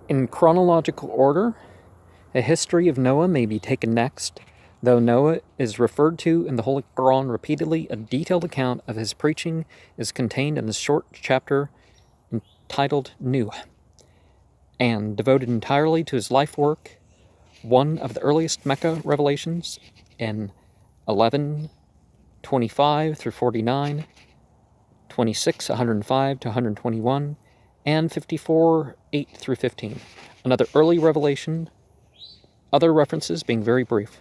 In chronological order, a history of Noah may be taken next. Though Noah is referred to in the Holy Quran repeatedly, a detailed account of his preaching is contained in the short chapter entitled Nuh, and devoted entirely to his life work, one of the earliest Mecca revelations in 11:25 through 49, 26, 105 to 121, and 54, 8 through 15. Another early revelation, other references being very brief.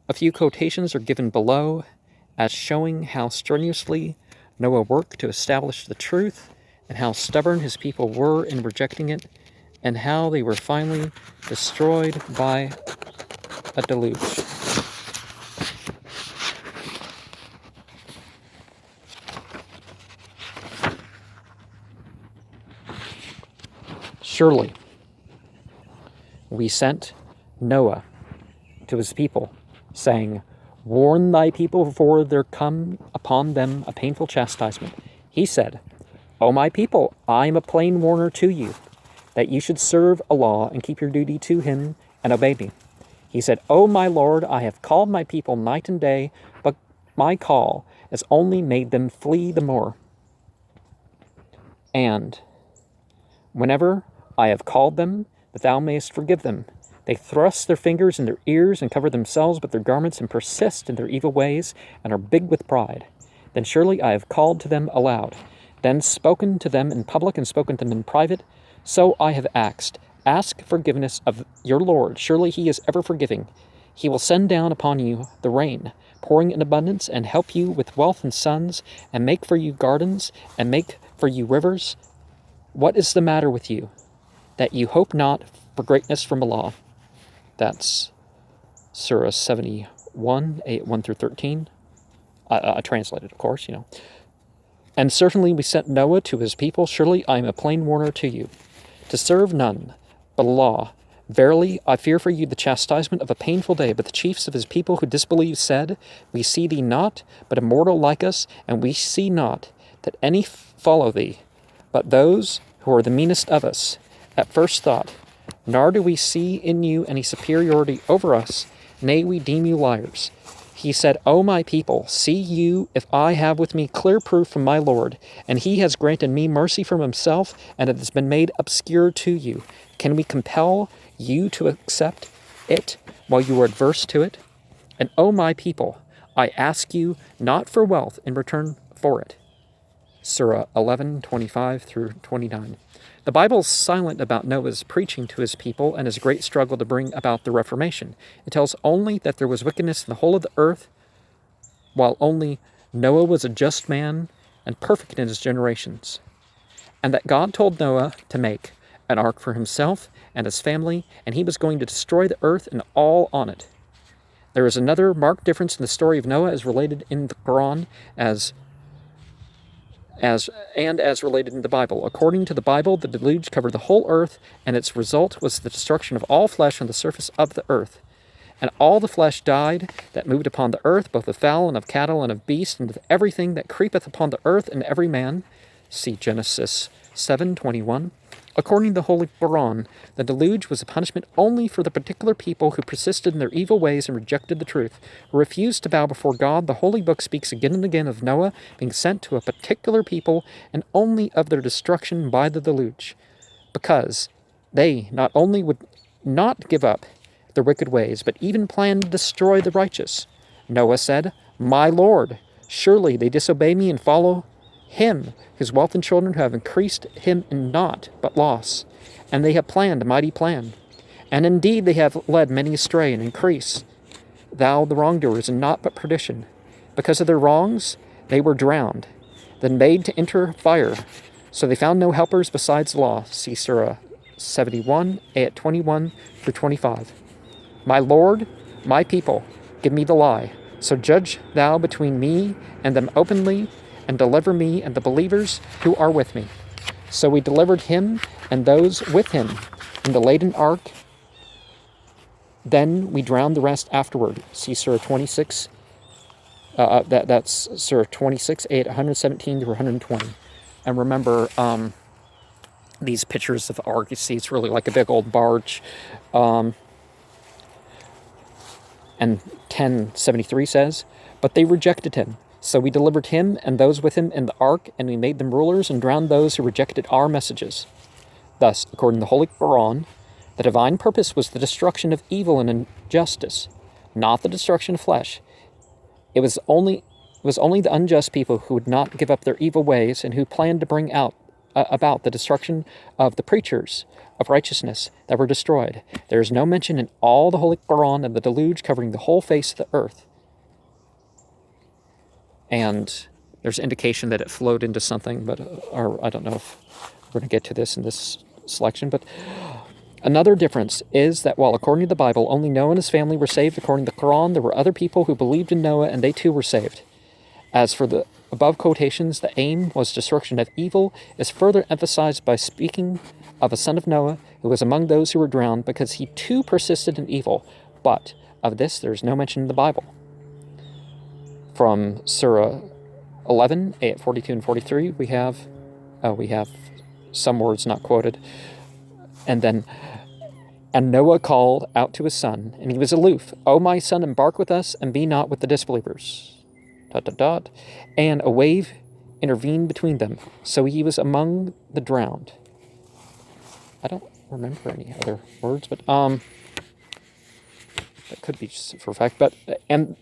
A few quotations are given below as showing how strenuously Noah worked to establish the truth and how stubborn his people were in rejecting it and how they were finally destroyed by a deluge. Surely, we sent Noah to his people, saying, "Warn thy people before there come upon them a painful chastisement." He said, "O my people, I am a plain warner to you, that you should serve Allah and keep your duty to him and obey me." He said, "O my Lord, I have called my people night and day, but my call has only made them flee the more. And whenever I have called them, that thou mayest forgive them, they thrust their fingers in their ears and cover themselves with their garments and persist in their evil ways and are big with pride. Then surely I have called to them aloud, then spoken to them in public and spoken to them in private. So I have asked, ask forgiveness of your Lord. Surely he is ever forgiving. He will send down upon you the rain, pouring in abundance, and help you with wealth and sons, and make for you gardens, and make for you rivers. What is the matter with you, that you hope not for greatness from Allah?" That's Surah 71, 8, 1 through 13. I translated, of course, "And certainly we sent Noah to his people. Surely I am a plain warner to you, to serve none but Allah. Verily, I fear for you the chastisement of a painful day. But the chiefs of his people who disbelieved said, We see thee not, but a mortal like us, and we see not that any follow thee, but those who are the meanest of us. At first thought, nor do we see in you any superiority over us, nay, we deem you liars. He said, O my people, see you if I have with me clear proof from my Lord, and he has granted me mercy from himself, and it has been made obscure to you. Can we compel you to accept it while you are adverse to it? And O my people, I ask you not for wealth in return for it." Surah 11, 25 through 29. The Bible is silent about Noah's preaching to his people and his great struggle to bring about the Reformation. It tells only that there was wickedness in the whole of the earth, while only Noah was a just man and perfect in his generations, and that God told Noah to make an ark for himself and his family, and he was going to destroy the earth and all on it. There is another marked difference in the story of Noah as related in the Quran as related in the Bible. According to the Bible, the deluge covered the whole earth, and its result was the destruction of all flesh on the surface of the earth. And all the flesh died that moved upon the earth, both of fowl and of cattle and of beast, and of everything that creepeth upon the earth, and every man. See Genesis 7:21. According to the Holy Quran, the deluge was a punishment only for the particular people who persisted in their evil ways and rejected the truth, who refused to bow before God. The Holy Book speaks again and again of Noah being sent to a particular people and only of their destruction by the deluge, because they not only would not give up their wicked ways, but even planned to destroy the righteous. Noah said, My Lord, surely they disobey me and follow him, his wealth and children, who have increased him in naught but loss. And they have planned a mighty plan. And indeed they have led many astray and increase thou the wrongdoers in naught but perdition. Because of their wrongs they were drowned, then made to enter fire. So they found no helpers besides Allah. See Surah 71, ayat 21 through 25. My Lord, my people, give me the lie. So judge thou between me and them openly, and deliver me and the believers who are with me. So we delivered him and those with him in the laden ark. Then we drowned the rest afterward. See Surah 26. That's Surah 26, 117 to 120. And remember, these pictures of the ark. You see, it's really like a big old barge. And 1073 says, "But they rejected him. So we delivered him and those with him in the ark, and we made them rulers and drowned those who rejected our messages." Thus, according to the Holy Quran, the divine purpose was the destruction of evil and injustice, not the destruction of flesh. It was only the unjust people who would not give up their evil ways and who planned to bring about the destruction of the preachers of righteousness that were destroyed. There is no mention in all the Holy Quran of the deluge covering the whole face of the earth. And there's indication that it flowed into something, or I don't know if we're going to get to this in this selection, but another difference is that while according to the Bible, only Noah and his family were saved, according to the Quran, there were other people who believed in Noah and they too were saved. As for the above quotations, the aim was destruction of evil is further emphasized by speaking of a son of Noah who was among those who were drowned because he too persisted in evil. But of this there is no mention in the Bible. From Surah 11, ayat 42 and 43, we have some words not quoted. And then, "And Noah called out to his son, and he was aloof. O my son, embark with us, and be not with the disbelievers. ... And a wave intervened between them, so he was among the drowned." I don't remember any other words, but that could be just for a fact. But and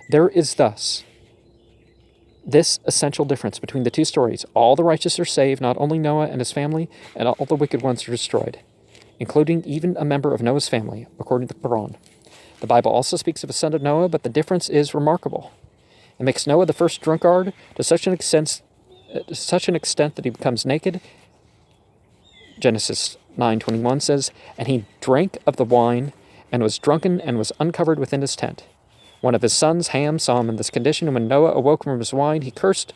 there is thus this essential difference between the two stories. All the righteous are saved, not only Noah and his family, and all the wicked ones are destroyed, including even a member of Noah's family, according to the Quran. The Bible also speaks of a son of Noah, but the difference is remarkable. It makes Noah the first drunkard to such an extent that he becomes naked. Genesis 9:21 says, "And he drank of the wine, and was drunken, and was uncovered within his tent. One of his sons, Ham, saw him in this condition, and when Noah awoke from his wine, he cursed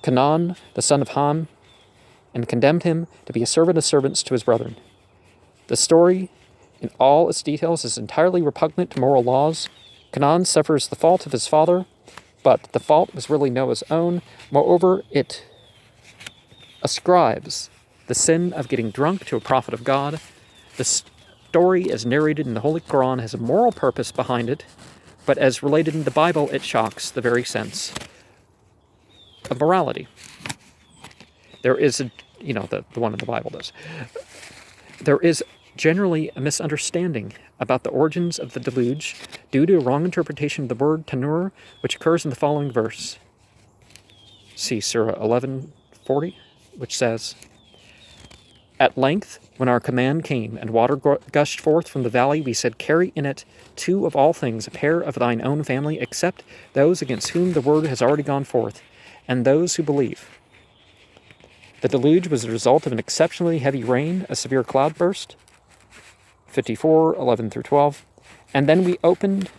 Canaan, the son of Ham, and condemned him to be a servant of servants to his brethren." The story, in all its details, is entirely repugnant to moral laws. Canaan suffers the fault of his father, but the fault was really Noah's own. Moreover, it ascribes the sin of getting drunk to a prophet of God. The story, as narrated in the Holy Quran, has a moral purpose behind it, but as related in the Bible, it shocks the very sense of morality. There is the one in the Bible does. There is generally a misunderstanding about the origins of the deluge due to a wrong interpretation of the word tanur, which occurs in the following verse. See Surah 11:40, which says, "At length, when our command came, and water gushed forth from the valley, we said, carry in it two of all things, a pair of thine own family, except those against whom the word has already gone forth, and those who believe." The deluge was the result of an exceptionally heavy rain, a severe cloudburst. 54:11 through 12. "And then we opened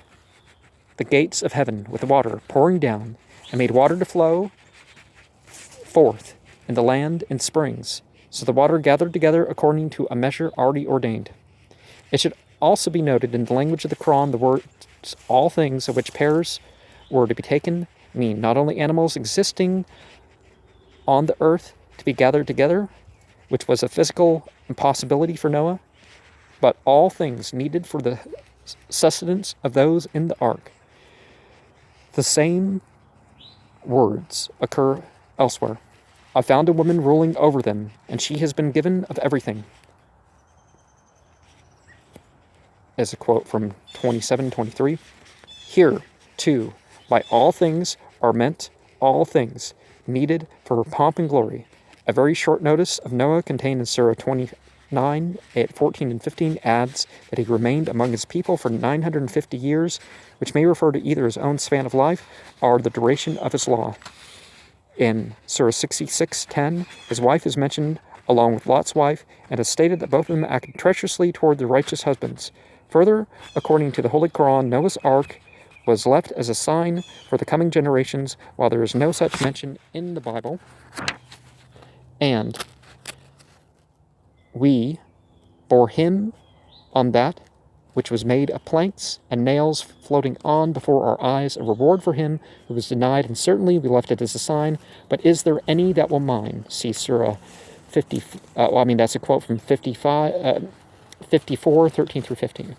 the gates of heaven with water pouring down, and made water to flow forth in the land in springs. So the water gathered together according to a measure already ordained." It should also be noted in the language of the Quran, the words "all things" of which pairs were to be taken mean not only animals existing on the earth to be gathered together, which was a physical impossibility for Noah, but all things needed for the sustenance of those in the ark. The same words occur elsewhere. "I found a woman ruling over them, and she has been given of everything." As a quote from 27:23. Here, too, by all things are meant all things needed for her pomp and glory. A very short notice of Noah contained in Surah 29, ayat 14 and 15 adds that he remained among his people for 950 years, which may refer to either his own span of life or the duration of his law. In Surah 66:10, his wife is mentioned along with Lot's wife, and is stated that both of them acted treacherously toward their righteous husbands. Further, according to the Holy Quran, Noah's Ark was left as a sign for the coming generations, while there is no such mention in the Bible. And we bore him on that which was made of planks and nails floating on before our eyes, a reward for him who was denied, and certainly we left it as a sign. But is there any that will mind? See Surah that's a quote from 54, 13 through 15.